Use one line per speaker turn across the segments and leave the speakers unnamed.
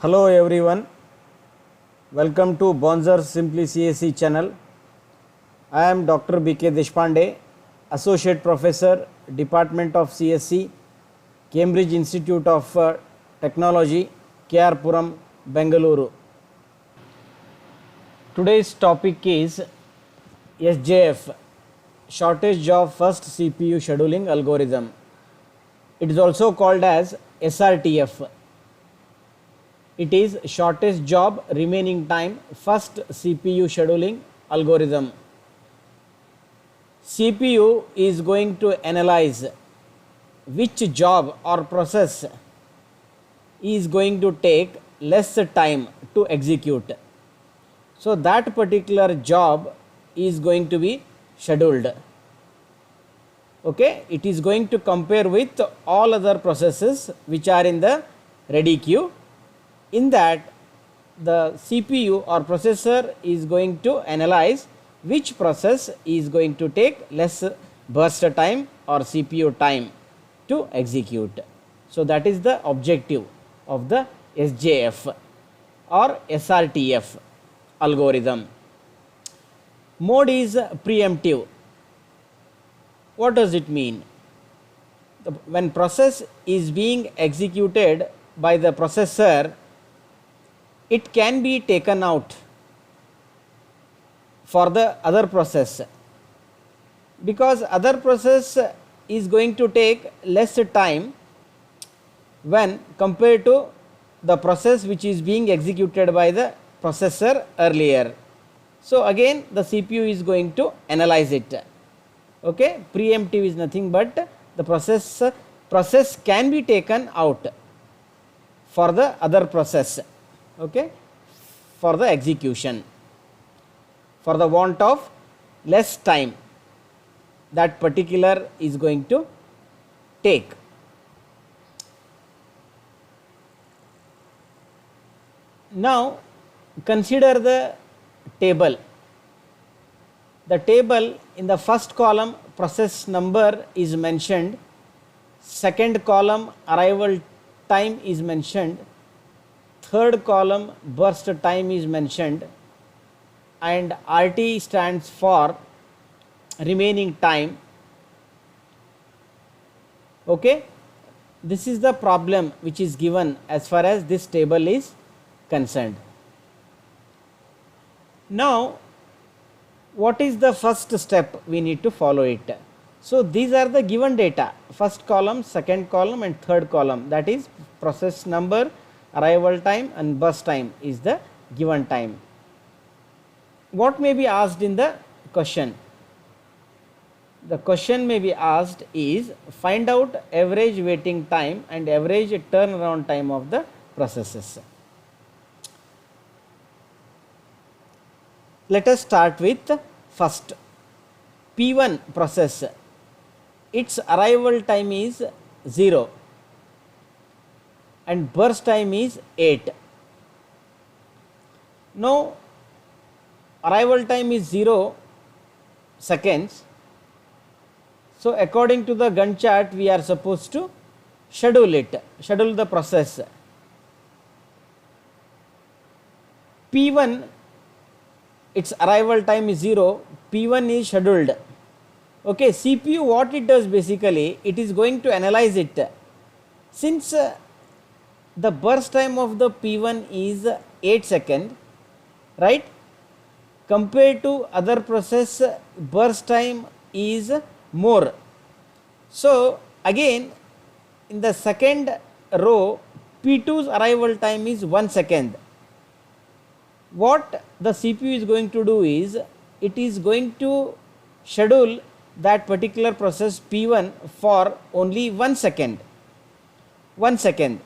Hello everyone, welcome to Bonzer Simply CSE channel. I am Dr. B.K. Deshpande, Associate Professor, Department of CSE, Cambridge Institute of Technology, KR Puram, Bengaluru. Today's topic is SJF, Shortage of First CPU Scheduling Algorithm. It is also called as SRTF. It is shortest job remaining time first CPU scheduling algorithm. CPU is going to analyze which job or process is going to take less time to execute. So that particular job is going to be scheduled. Okay, it is going to compare with all other processes which are in the ready queue. In that, the CPU or processor is going to analyze which process is going to take less burst time or CPU time to execute. So that is the objective of the SJF or SRTF algorithm. Mode is preemptive. What does it mean? When process is being executed by the processor, it can be taken out for the other process, because other process is going to take less time when compared to the process which is being executed by the processor earlier. So again the CPU is going to analyze it. Okay, preemptive is nothing but the process can be taken out for the other process. Okay, for the execution, for the want of less time that particular is going to take. Now consider the table. The table, in the first column process number is mentioned, second column arrival time is mentioned, third column burst time is mentioned, and RT stands for remaining time. Okay, this is the problem which is given as far as this table is concerned. Now what is the first step we need to follow it? So these are the given data, first column, second column and third column, that is process number, arrival time and burst time is the given time. What may be asked in the question? The question may be asked is, find out average waiting time and average turnaround time of the processes. Let us start with first P1 process. Its arrival time is 0 and burst time is 8. Now arrival time is 0 seconds. So according to the Gantt chart we are supposed to schedule it, schedule the process. P1, its arrival time is 0, P1 is scheduled. Okay, CPU what it does basically, it is going to analyze it. Since the burst time of the P1 is 8 seconds, right, compared to other process burst time is more. So again in the second row P2's arrival time is 1 second. What the CPU is going to do is, it is going to schedule that particular process P1 for only 1 second. 1 second.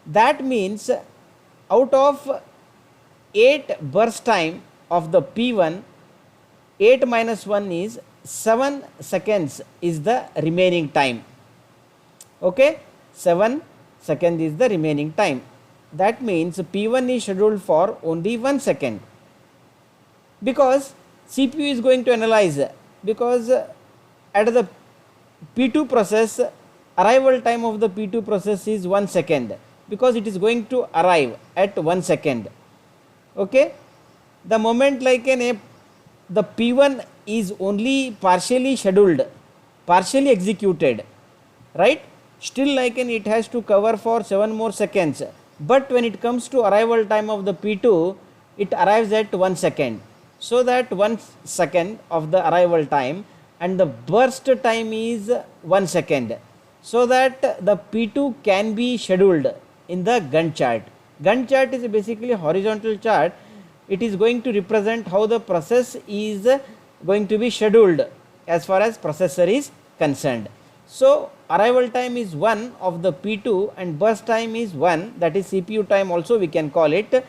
That means out of 8 burst time of the P1, 8 minus 1 is 7 seconds is the remaining time. Okay, 7 seconds is the remaining time. That means P1 is scheduled for only 1 second, because CPU is going to analyze, because at the P2 process arrival time of the P2 process is 1 second. because it is going to arrive at 1 second. Okay, the moment like the P1 is only partially scheduled, partially executed, right? Still like it has to cover for 7 more seconds, but when it comes to arrival time of the P2, it arrives at 1 second. So that 1 second of the arrival time and the burst time is 1 second, so that the P2 can be scheduled in the Gantt chart. Gantt chart is basically a horizontal chart. It is going to represent how the process is going to be scheduled as far as processor is concerned. So arrival time is 1 of the P2 and burst time is 1, that is CPU time also we can call it.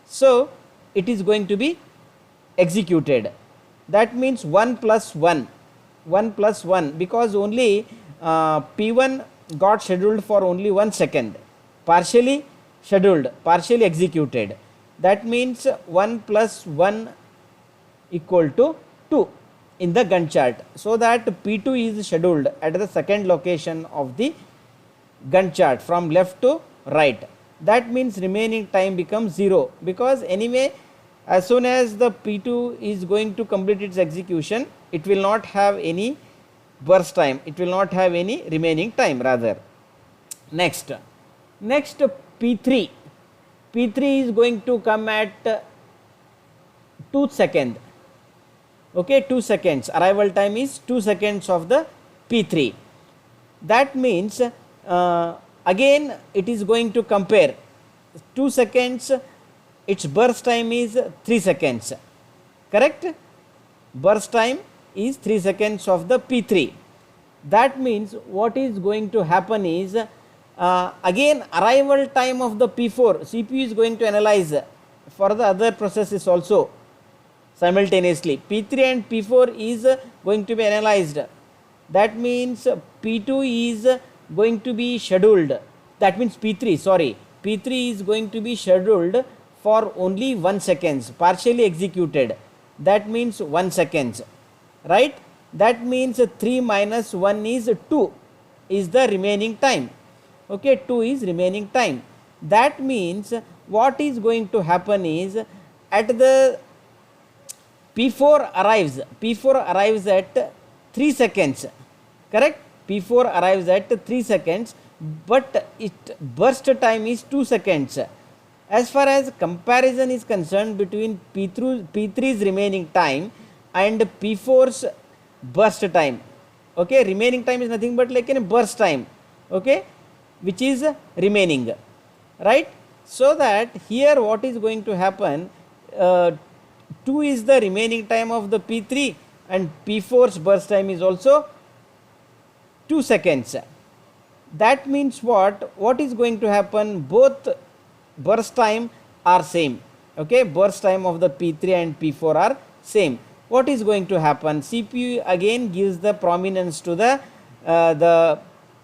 So it is going to be executed. That means 1 plus 1, 1 plus 1, because only P1 got scheduled for only 1 second, partially scheduled, partially executed. That means 1 plus 1 equal to 2 in the Gantt chart. So that P2 is scheduled at the second location of the Gantt chart from left to right. That means remaining time becomes 0, because anyway as soon as the P2 is going to complete its execution, it will not have any burst time, it will not have any remaining time rather. Next P3 is going to come at 2 seconds. Okay, 2 seconds, arrival time is 2 seconds of the P3. That means again it is going to compare 2 seconds, its burst time is 3 seconds, correct? Burst time is 3 seconds of the P3. That means what is going to happen is again arrival time of the P4, CPU is going to analyze for the other processes also simultaneously. P3 and P4 is going to be analyzed. That means P2 is going to be scheduled, that means P3 is going to be scheduled for only 1 second, partially executed. That means 1 second, right? That means 3 minus 1 is 2 is the remaining time. Okay, 2 is remaining time. That means what is going to happen is at the P4 arrives at 3 seconds, correct? P4 arrives at 3 seconds, but its burst time is 2 seconds. As far as comparison is concerned between P3's remaining time and P4's burst time, okay, remaining time is nothing but like a burst time, okay, which is remaining, right? So that here what is going to happen, 2 is the remaining time of the P3 and P4's burst time is also 2 seconds. That means what is going to happen, both burst time are same, okay, burst time of the P3 and P4 are same. What is going to happen, CPU again gives the prominence to the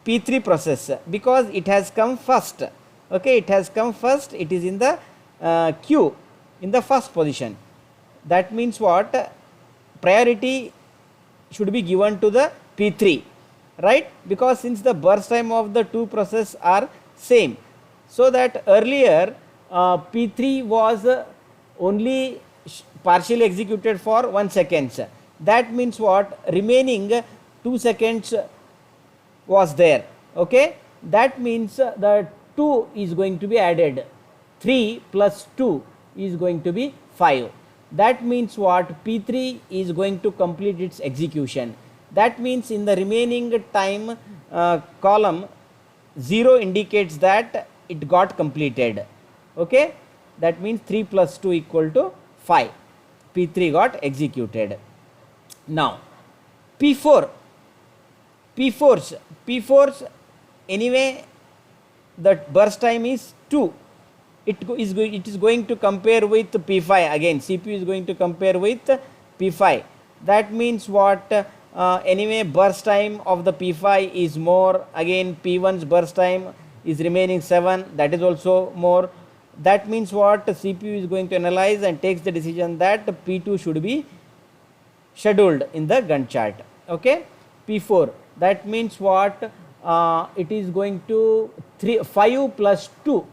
P3 process because it has come first, okay, it has come first, it is in the queue in the first position. That means what, priority should be given to the P3, right, because since the burst time of the two processes are same. So that earlier P3 was only partially executed for 1 second. That means what, remaining 2 seconds was there, okay. That means the 2 is going to be added, 3 plus 2 is going to be 5. That means what, P3 is going to complete its execution. That means in the remaining time column, 0 indicates that it got completed, okay. That means 3 plus 2 equal to 5, P3 got executed. Now P4's anyway the burst time is 2, it is going to compare with P5, again CPU is going to compare with P5. That means what, anyway burst time of the P5 is more, again P1's burst time is remaining 7, that is also more. That means what, CPU is going to analyze and takes the decision that P2 should be scheduled in the Gantt chart, okay. P4, that means what, it is going to 5 plus 2.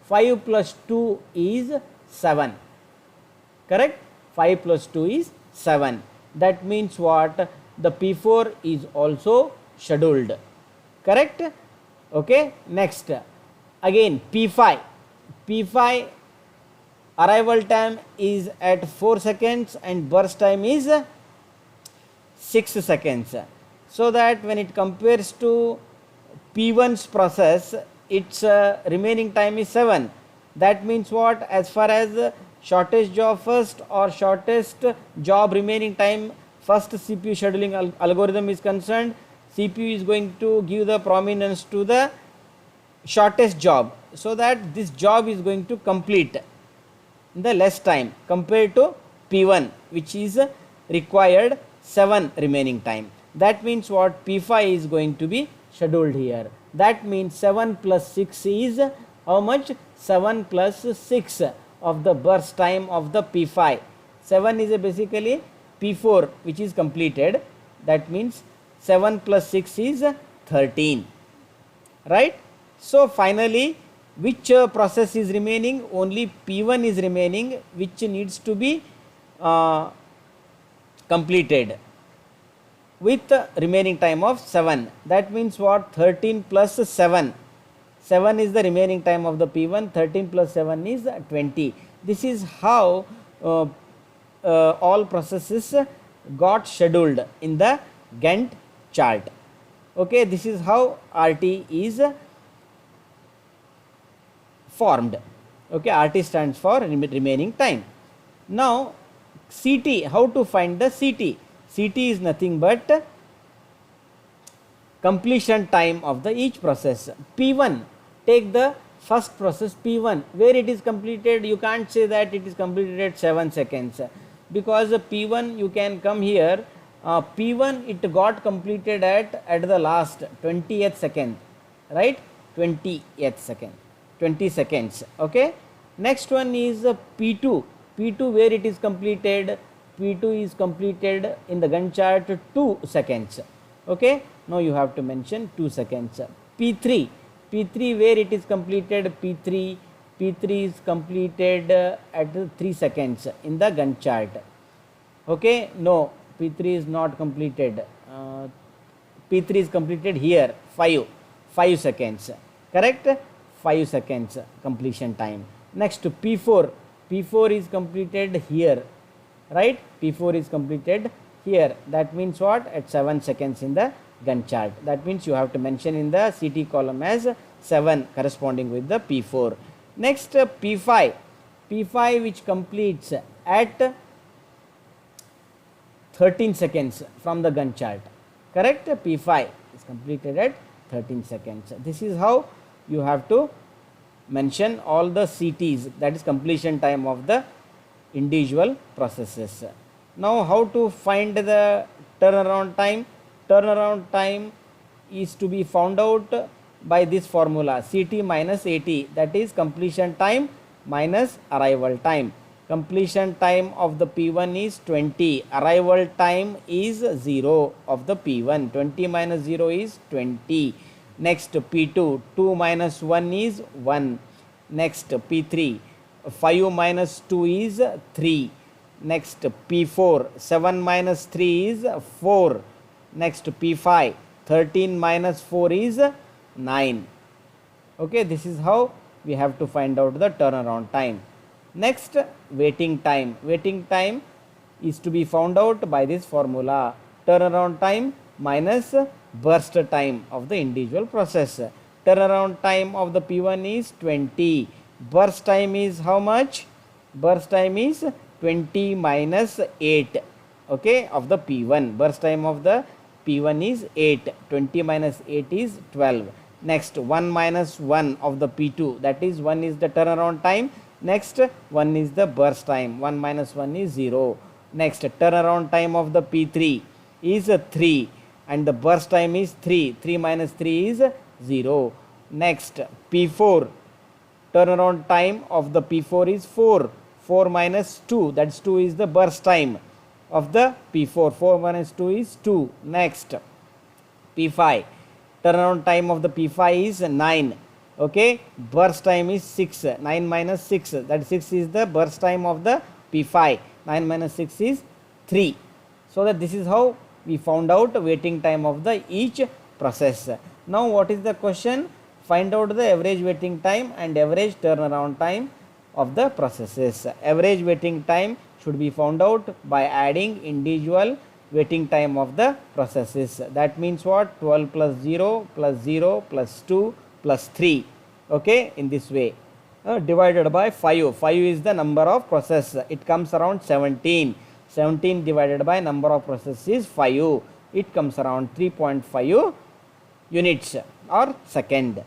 5 plus 2 is 7. Correct? 5 plus 2 is 7. That means what? The P4 is also scheduled. Correct? Okay. Next, again P5. P5 arrival time is at 4 seconds and burst time is 6 seconds. So that when it compares to P1's process, its remaining time is 7. That means what? As far as shortest job first or shortest job remaining time first CPU scheduling algorithm is concerned, CPU is going to give the prominence to the shortest job, so that this job is going to complete in the less time compared to P1, which is required 7 remaining time. That means what? P5 is going to be scheduled here. That means 7 plus 6 is how much? 7 plus 6 of the burst time of the P5. 7 is basically P4 which is completed. That means 7 plus 6 is 13. Right? So finally, which process is remaining? Only P1 is remaining, which needs to be completed with remaining time of 7. That means what? 13 plus 7. 7 is the remaining time of the P1. 13 plus 7 is 20. This is how all processes got scheduled in the Gantt chart. Okay, this is how RT is formed. Okay, RT stands for remaining time. Now CT, how to find the CT? CT is nothing but completion time of the each process. P1, take the first process P1, where it is completed. You can't say that it is completed at 7 seconds, because P1 you can come here. P1 it got completed at the last 20th second, right? 20th second, 20 seconds. Okay. Next one is P2. P2, where it is completed? P2 is completed in the Gantt chart 2 seconds. Okay. Now you have to mention 2 seconds. P3. P3, where it is completed? P3 is completed at 3 seconds in the Gantt chart. Okay. No, P3 is not completed. P3 is completed here 5 seconds. Correct? 5 seconds completion time. Next P4. P4 is completed here, right? P4 is completed here. That means what? At 7 seconds in the Gantt chart. That means you have to mention in the CT column as 7 corresponding with the P4. Next P5. P5 which completes at 13 seconds from the Gantt chart. Correct? P5 is completed at 13 seconds. This is how you have to mention all the CTs, that is completion time of the individual processes. Now how to find the turnaround time? Turnaround time is to be found out by this formula, CT minus AT, that is completion time minus arrival time. Completion time of the P1 is 20, arrival time is 0 of the P1. 20 minus 0 is 20. Next P2, 2 minus 1 is 1. Next P3, 5 minus 2 is 3. Next P4, 7 minus 3 is 4. Next P5, 13 minus 4 is 9. Okay, this is how we have to find out the turnaround time. Next, waiting time. Waiting time is to be found out by this formula, turnaround time minus burst time of the individual process. Turnaround time of the P1 is 20. Burst time is how much? Burst time is 20 minus 8. Okay, of the P1. Burst time of the P1 is 8. 20 minus 8 is 12. Next, 1 minus 1 of the P2. That is 1 is the turnaround time. Next, 1 is the burst time. 1 minus 1 is 0. Next, turnaround time of the P3 is 3. And the burst time is 3. 3 minus 3 is 0. Next P4, turnaround time of the P4 is 4. 4 minus 2, that's 2 is the burst time of the P4. 4 minus 2 is 2. Next P5, turnaround time of the P5 is 9. Okay, burst time is 6. 9 minus 6, that 6 is the burst time of the P5. 9 minus 6 is 3. So that this is how we found out waiting time of the each process. Now what is the question? Find out the average waiting time and average turnaround time of the processes. Average waiting time should be found out by adding individual waiting time of the processes. That means what? 12 plus 0 plus 0 plus 2 plus 3. Okay, in this way. Divided by 5. 5 is the number of process. It comes around 17. 17 divided by number of processes is 5. It comes around 3.5 units or second.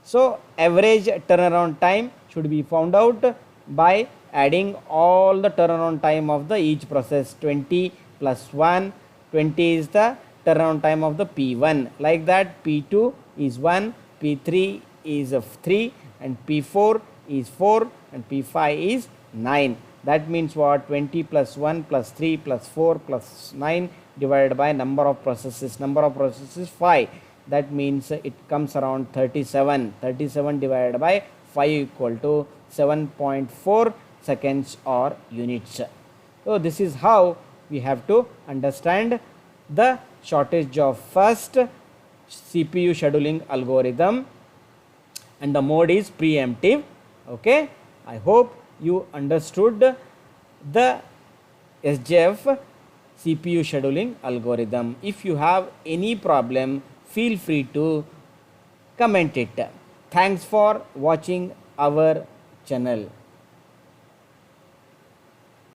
So average turnaround time should be found out by adding all the turnaround time of the each process. 20 plus 1, 20 is the turnaround time of the P1. Like that, P2 is 1, P3 is 3, and P4 is 4, and P5 is 9. That means what? 20 plus 1 plus 3 plus 4 plus 9 divided by number of processes. Number of processes 5. That means it comes around 37. 37 divided by 5 equal to 7.4 seconds or units. So this is how we have to understand the shortage of first CPU scheduling algorithm, and the mode is preemptive. Okay, I hope you understood the SJF CPU scheduling algorithm. If you have any problem, feel free to comment it. Thanks for watching our channel.